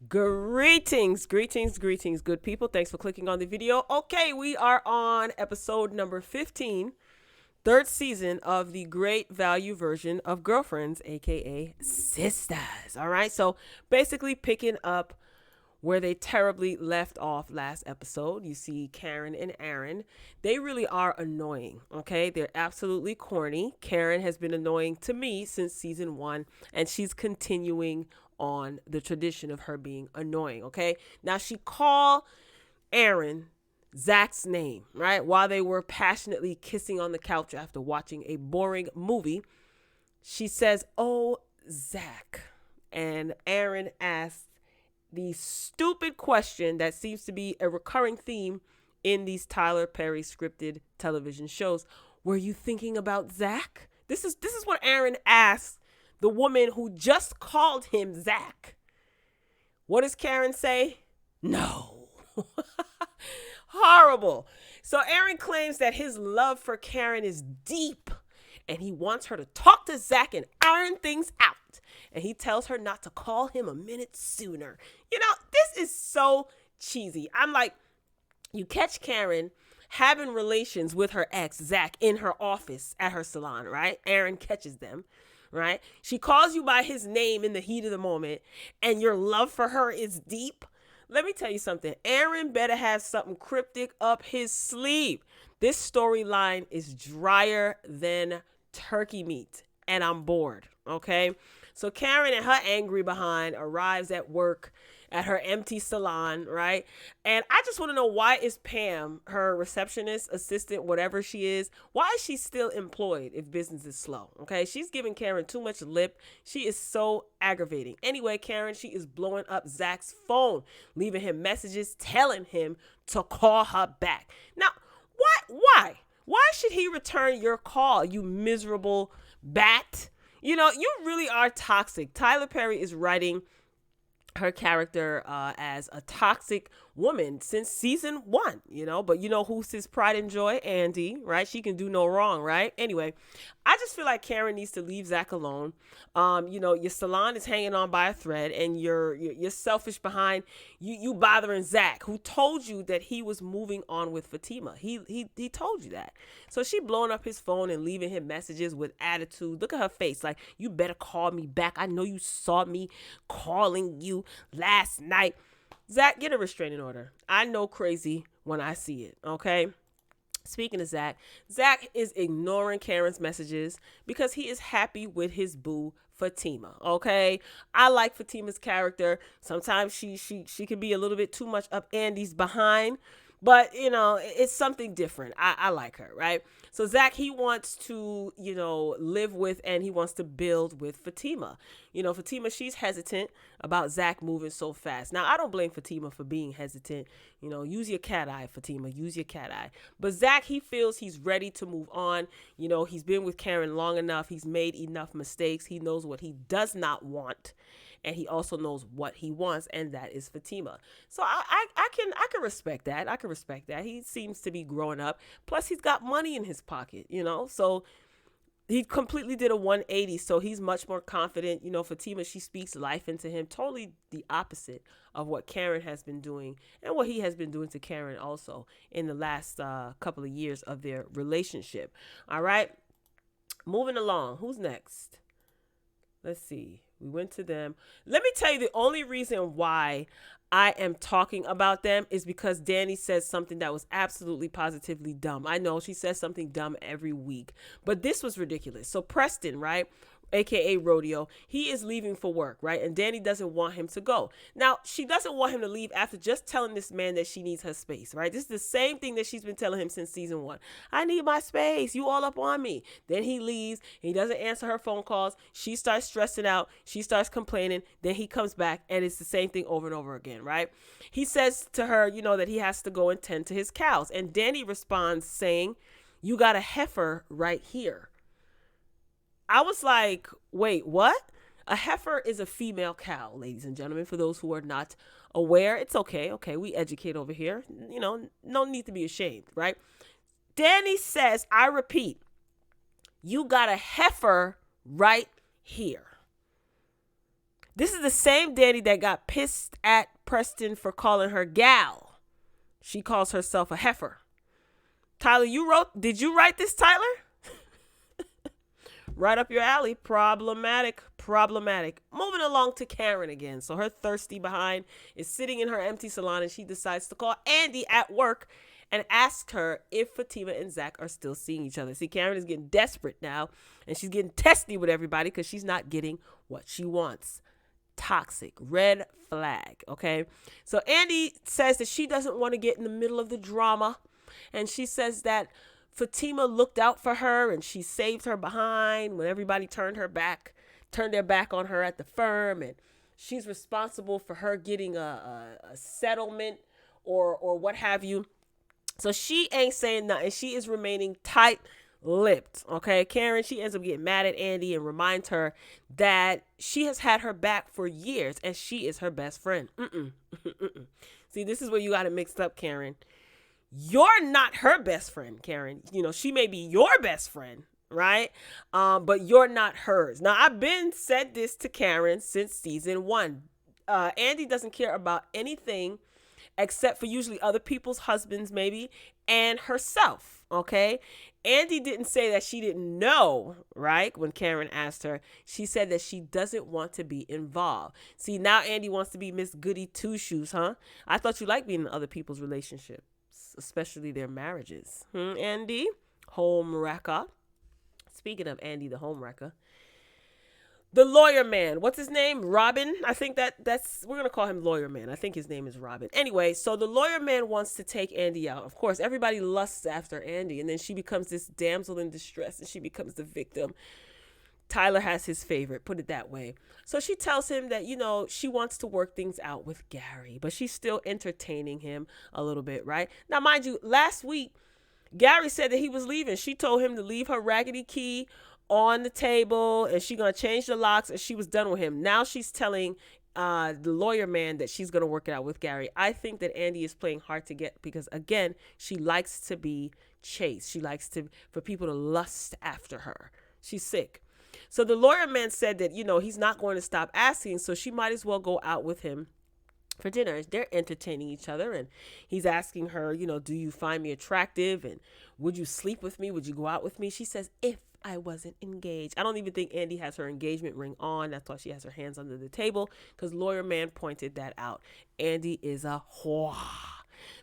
Greetings, good people. Thanks for clicking on the video. Okay, we are on episode number 15, third season of the great value version of Girlfriends, aka Sistas. All right, so basically picking up where they terribly left off last episode. You see Karen and Aaron. They really are annoying, okay? They're absolutely corny. Karen has been annoying to me since season 1, and she's continuing on the tradition of her being annoying, okay? Now, she called Aaron Zach's name, right? While they were passionately kissing on the couch after watching a boring movie. She says, "Oh, Zach." And Aaron asks the stupid question that seems to be a recurring theme in these Tyler Perry scripted television shows. Were you thinking about Zach? This is what Aaron asks the woman who just called him Zach. What does Karen say? No. Horrible. So Aaron claims that his love for Karen is deep, and he wants her to talk to Zach and iron things out. And he tells her not to call him a minute sooner. You know, this is so cheesy. I'm like, you catch Karen having relations with her ex, Zach, in her office at her salon, right? Aaron catches them, right? She calls you by his name in the heat of the moment, and your love for her is deep. Let me tell you something. Aaron better have something cryptic up his sleeve. This storyline is drier than turkey meat, and I'm bored, okay? So Karen and her angry behind arrives at work at her empty salon, right? And I just want to know, why is Pam, her receptionist, assistant, whatever she is, why is she still employed if business is slow? Okay, she's giving Karen too much lip. She is so aggravating. Anyway, Karen, she is blowing up Zach's phone, leaving him messages telling him to call her back. Now, why? Why should he return your call, you miserable bat? You know, you really are toxic. Tyler Perry is writing her character as a toxic woman since season 1, you know, but you know who's his pride and joy? Andy, right? She can do no wrong, right? Anyway, I just feel like Karen needs to leave Zach alone. You know, your salon is hanging on by a thread, and you're selfish behind you bothering Zach, who told you that he was moving on with Fatima. He told you that. So she blowing up his phone and leaving him messages with attitude. Look at her face, like, you better call me back. I know you saw me calling you last night. Zach, get a restraining order. I know crazy when I see it, okay? Speaking of Zach is ignoring Karen's messages because he is happy with his boo, Fatima, okay? I like Fatima's character. Sometimes she can be a little bit too much up Andy's behind, but, you know, it's something different. I like her, right? So Zach, he wants to, you know, live with, and he wants to build with Fatima. You know, Fatima, she's hesitant about Zach moving so fast. Now, I don't blame Fatima for being hesitant. You know, use your cat eye, Fatima. Use your cat eye. But Zach, he feels he's ready to move on. You know, he's been with Karen long enough. He's made enough mistakes. He knows what he does not want. And he also knows what he wants, and that is Fatima. So I can respect that. I can respect that. He seems to be growing up. Plus, he's got money in his pocket, you know. So he completely did a 180. So he's much more confident. You know, Fatima, she speaks life into him. Totally the opposite of what Karen has been doing, and what he has been doing to Karen also in the last couple of years of their relationship. All right. Moving along. Who's next? Let's see. We went to them. Let me tell you, the only reason why I am talking about them is because Danny says something that was absolutely positively dumb. I know she says something dumb every week, but this was ridiculous. So Preston, right? AKA Rodeo, he is leaving for work, right? And Danny doesn't want him to go. Now, she doesn't want him to leave after just telling this man that she needs her space, right? This is the same thing that she's been telling him since season 1. I need my space. You all up on me. Then he leaves. He doesn't answer her phone calls. She starts stressing out. She starts complaining. Then he comes back, and it's the same thing over and over again, right? He says to her, you know, that he has to go and tend to his cows. And Danny responds saying, "You got a heifer right here." I was like, wait, what? A heifer is a female cow, ladies and gentlemen, for those who are not aware. It's okay. Okay, we educate over here. You know, no need to be ashamed, right? Danny says, I repeat, you got a heifer right here. This is the same Danny that got pissed at Preston for calling her gal. She calls herself a heifer. Tyler, did you write this, Tyler? Right up your alley. Problematic. Moving along to Karen again. So her thirsty behind is sitting in her empty salon, and she decides to call Andy at work and ask her if Fatima and Zach are still seeing each other. See, Karen is getting desperate now, and she's getting testy with everybody because she's not getting what she wants. Toxic. Red flag. Okay. So Andy says that she doesn't want to get in the middle of the drama, and she says that Fatima looked out for her and she saved her behind when everybody turned their back on her at the firm, and she's responsible for her getting a settlement or what have you. So she ain't saying nothing. She is remaining tight-lipped. Okay, Karen, she ends up getting mad at Andy and reminds her that she has had her back for years and she is her best friend. See, this is where you got it mixed up, Karen. You're not her best friend, Karen. You know, she may be your best friend, right? But you're not hers. Now, I've been said this to Karen since season 1. Andy doesn't care about anything except for usually other people's husbands, maybe, and herself, okay? Andy didn't say that she didn't know, right? When Karen asked her, she said that she doesn't want to be involved. See, now Andy wants to be Miss Goody Two-Shoes, huh? I thought you liked being in other people's relationships, especially their marriages. Andy, home wrecker. Speaking of Andy, the home wrecker. The lawyer man, what's his name? Robin? I think that's, we're going to call him lawyer man. I think his name is Robin. Anyway, so the lawyer man wants to take Andy out. Of course, everybody lusts after Andy, and then she becomes this damsel in distress, and she becomes the victim. Tyler has his favorite, put it that way. So she tells him that, you know, she wants to work things out with Gary, but she's still entertaining him a little bit, right? Now, mind you, last week, Gary said that he was leaving. She told him to leave her raggedy key on the table, and she's going to change the locks, and she was done with him. Now she's telling the lawyer man that she's going to work it out with Gary. I think that Andy is playing hard to get because, again, she likes to be chased. She likes for people to lust after her. She's sick. So the lawyer man said that, you know, he's not going to stop asking, so she might as well go out with him for dinner. They're entertaining each other, and he's asking her, you know, do you find me attractive, and would you sleep with me? Would you go out with me? She says, if I wasn't engaged. I don't even think Andy has her engagement ring on. That's why she has her hands under the table, because lawyer man pointed that out. Andy is a whore.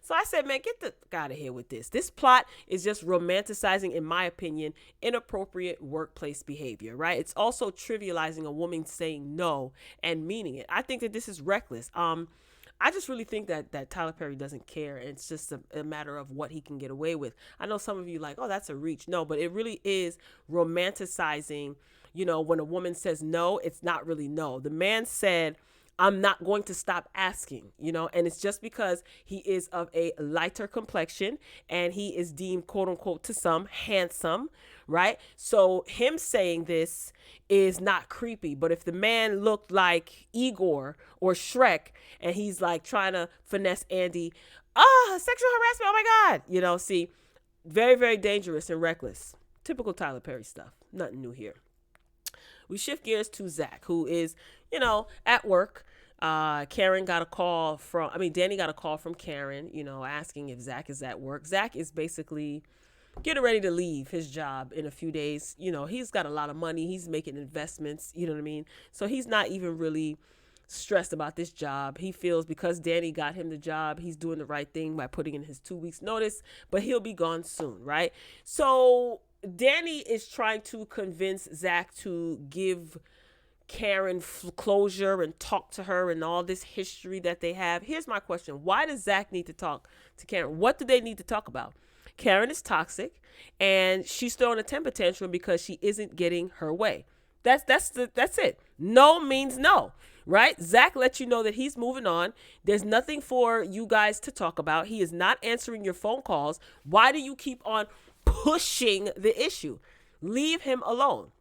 So I said, man, get the out of here with this. This plot is just romanticizing, in my opinion, inappropriate workplace behavior, right? It's also trivializing a woman saying no and meaning it. I think that this is reckless. I just really think that Tyler Perry doesn't care. And it's just a matter of what he can get away with. I know some of you like, oh, that's a reach. No, but it really is romanticizing, you know, when a woman says no, it's not really no. The man said, I'm not going to stop asking, you know, and it's just because he is of a lighter complexion and he is deemed, quote unquote, to some handsome, right? So him saying this is not creepy. But if the man looked like Igor or Shrek and he's like trying to finesse Andy, sexual harassment, oh my God, you know, see, very, very dangerous and reckless. Typical Tyler Perry stuff. Nothing new here. We shift gears to Zach, who is, you know, at work. Danny got a call from Karen, you know, asking if Zach is at work. Zach is basically getting ready to leave his job in a few days. You know, he's got a lot of money. He's making investments, you know what I mean? So he's not even really stressed about this job. He feels because Danny got him the job, he's doing the right thing by putting in his 2 weeks notice, but he'll be gone soon, right? So Danny is trying to convince Zach to give Karen closure and talk to her and all this history that they have. Here's my question. Why does Zach need to talk to Karen? What do they need to talk about? Karen is toxic and she's throwing a temper tantrum because she isn't getting her way. That's it. No means no, right? Zach lets you know that he's moving on. There's nothing for you guys to talk about. He is not answering your phone calls. Why do you keep on pushing the issue? Leave him alone.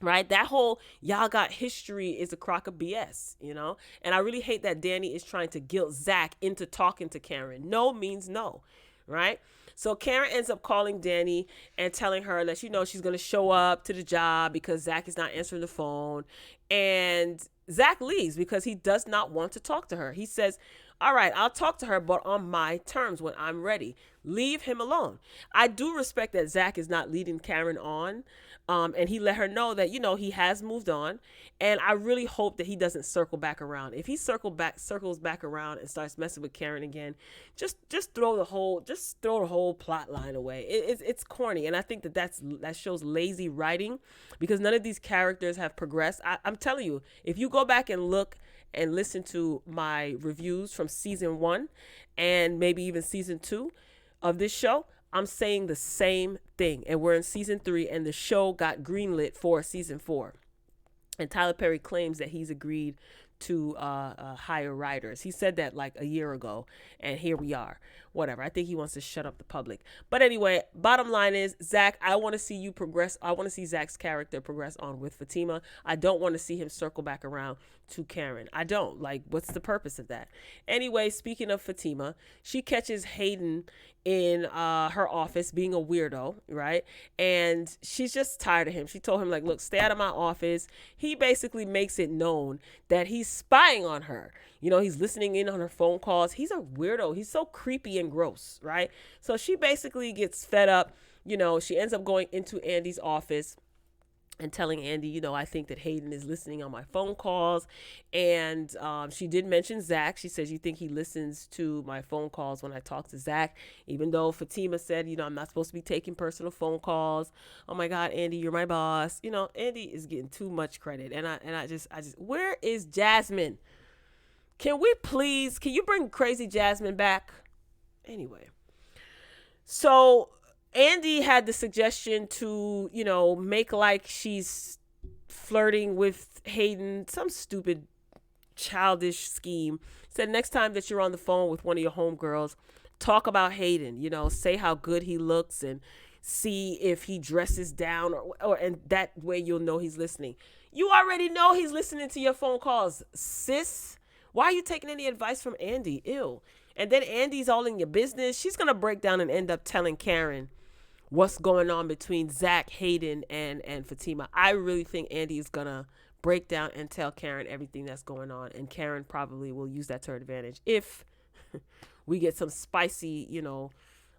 Right? That whole y'all got history is a crock of BS, you know? And I really hate that Danny is trying to guilt Zach into talking to Karen. No means no, right? So Karen ends up calling Danny and telling her that, you know, she's going to show up to the job because Zach is not answering the phone. And Zach leaves because he does not want to talk to her. He says, all right, I'll talk to her, but on my terms when I'm ready. Leave him alone. I do respect that Zach is not leading Karen on. And he let her know that, he has moved on. And I really hope that he doesn't circle back around. If he circles back around and starts messing with Karen again, just throw the whole plot line away. It's corny. And I think that shows lazy writing because none of these characters have progressed. I'm telling you, if you go back and look and listen to my reviews from season 1 and maybe even season 2 of this show, I'm saying the same thing. And we're in season 3 and the show got greenlit for season 4. And Tyler Perry claims that he's agreed to hire writers. He said that like a year ago, and here we are. Whatever. I think he wants to shut up the public. But anyway, bottom line is, Zach, I want to see you progress. I want to see Zach's character progress on with Fatima. I don't want to see him circle back around to Karen. I don't. Like, what's the purpose of that? Anyway, speaking of Fatima, she catches Hayden in her office being a weirdo, right? And she's just tired of him. She told him, like, look, stay out of my office. He basically makes it known that he's spying on her. He's listening in on her phone calls. He's a weirdo. He's so creepy and gross, right? So she basically gets fed up. She ends up going into Andy's office and telling Andy, I think that Hayden is listening on my phone calls. And she did mention Zach. She says, you think he listens to my phone calls when I talk to Zach? Even though Fatima said, I'm not supposed to be taking personal phone calls. Oh my God, Andy, you're my boss. Andy is getting too much credit. And I just, where is Jasmine? Can you bring crazy Jasmine back? Anyway. So Andy had the suggestion to, make like she's flirting with Hayden, some stupid childish scheme. Said next time that you're on the phone with one of your homegirls, talk about Hayden, say how good he looks and see if he dresses down and that way you'll know he's listening. You already know he's listening to your phone calls, sis. Why are you taking any advice from Andy? Ew. And then Andy's all in your business. She's going to break down and end up telling Karen what's going on between Zach, Hayden, and Fatima. I really think Andy is going to break down and tell Karen everything that's going on. And Karen probably will use that to her advantage if we get some spicy,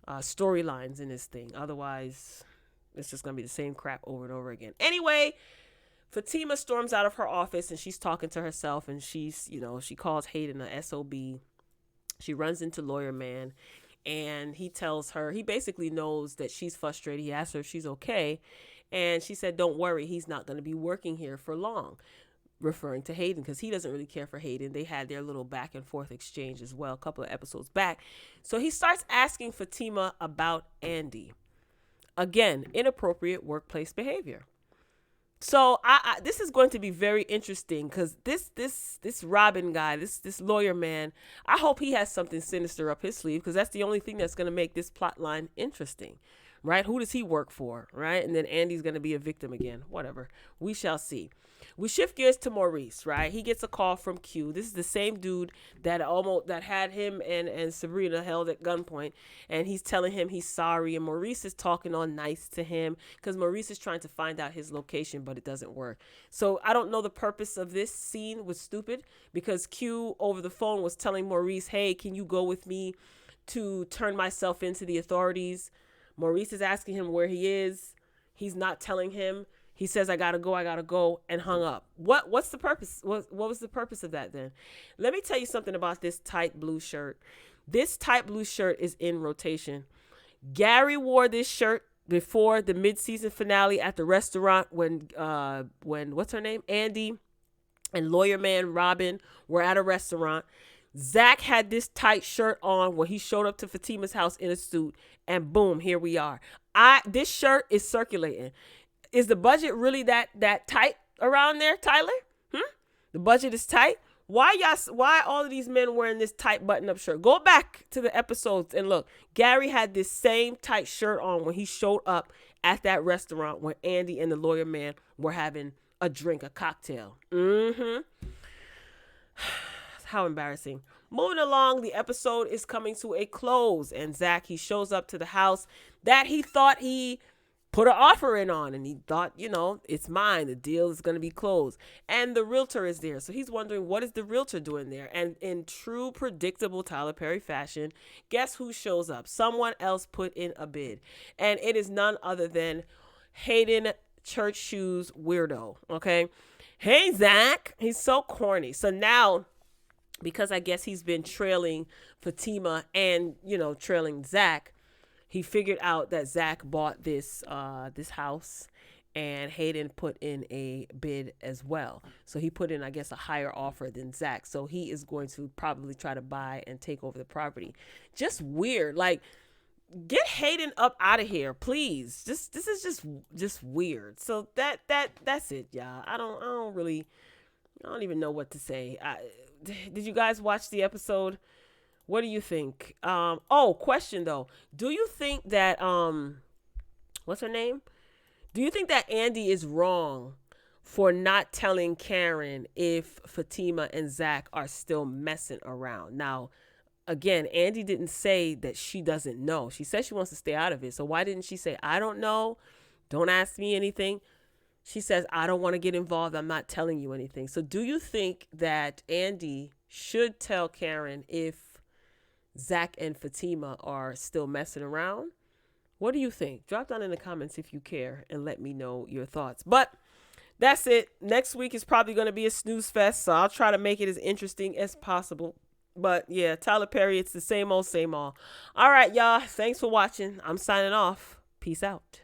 storylines in this thing. Otherwise, it's just going to be the same crap over and over again. Anyway, Fatima storms out of her office and she's talking to herself and she's, she calls Hayden a SOB. She runs into Lawyer Man and he tells her, he basically knows that she's frustrated. He asks her if she's okay. And she said, don't worry, he's not going to be working here for long, referring to Hayden because he doesn't really care for Hayden. They had their little back and forth exchange as well a couple of episodes back. So he starts asking Fatima about Andy. Again, inappropriate workplace behavior. So this is going to be very interesting because this Robin guy, this lawyer man, I hope he has something sinister up his sleeve because that's the only thing that's going to make this plot line interesting, right? Who does he work for, right? And then Andy's going to be a victim again. Whatever. We shall see. We shift gears to Maurice, right? He gets a call from Q. This is the same dude that had him and Sabrina held at gunpoint, and he's telling him he's sorry, and Maurice is talking all nice to him because Maurice is trying to find out his location, but it doesn't work. So I don't know the purpose of this scene was stupid because Q over the phone was telling Maurice, hey, can you go with me to turn myself into the authorities? Maurice is asking him where he is. He's not telling him. He says, I gotta go, and hung up. What's the purpose? What was the purpose of that then? Let me tell you something about this tight blue shirt. This tight blue shirt is in rotation. Gary wore this shirt before the mid-season finale at the restaurant when what's her name? Andy and lawyer man Robin were at a restaurant. Zach had this tight shirt on when he showed up to Fatima's house in a suit, and boom, here we are. This shirt is circulating. Is the budget really that tight around there, Tyler? The budget is tight. Why all of these men wearing this tight button-up shirt? Go back to the episodes and look. Gary had this same tight shirt on when he showed up at that restaurant when Andy and the lawyer man were having a drink, a cocktail. How embarrassing. Moving along, the episode is coming to a close, and Zach, he shows up to the house that he thought he put an offer in on, and he thought, it's mine. The deal is going to be closed. And the realtor is there. So he's wondering, what is the realtor doing there? And in true predictable Tyler Perry fashion, guess who shows up? Someone else put in a bid. And it is none other than Hayden Church Shoes Weirdo. Okay. Hey, Zach. He's so corny. So now, because I guess he's been trailing Fatima and, trailing Zach, he figured out that Zach bought this house, and Hayden put in a bid as well. So he put in, I guess, a higher offer than Zach. So he is going to probably try to buy and take over the property. Just weird. Like, get Hayden up out of here, please. This is just weird. So that's it, y'all. I don't even know what to say. Did you guys watch the episode? What do you think? Question though. Do you think that what's her name? Do you think that Andy is wrong for not telling Karen if Fatima and Zach are still messing around? Now, again, Andy didn't say that she doesn't know. She said she wants to stay out of it. So why didn't she say, I don't know, don't ask me anything? She says, I don't want to get involved. I'm not telling you anything. So do you think that Andy should tell Karen if Zach and Fatima are still messing around? What do you think? Drop down in the comments if you care and let me know your thoughts. But that's it. Next week is probably going to be a snooze fest, so I'll try to make it as interesting as possible. But yeah, Tyler Perry, it's the same old, same old. All right, y'all. Thanks for watching. I'm signing off. Peace out.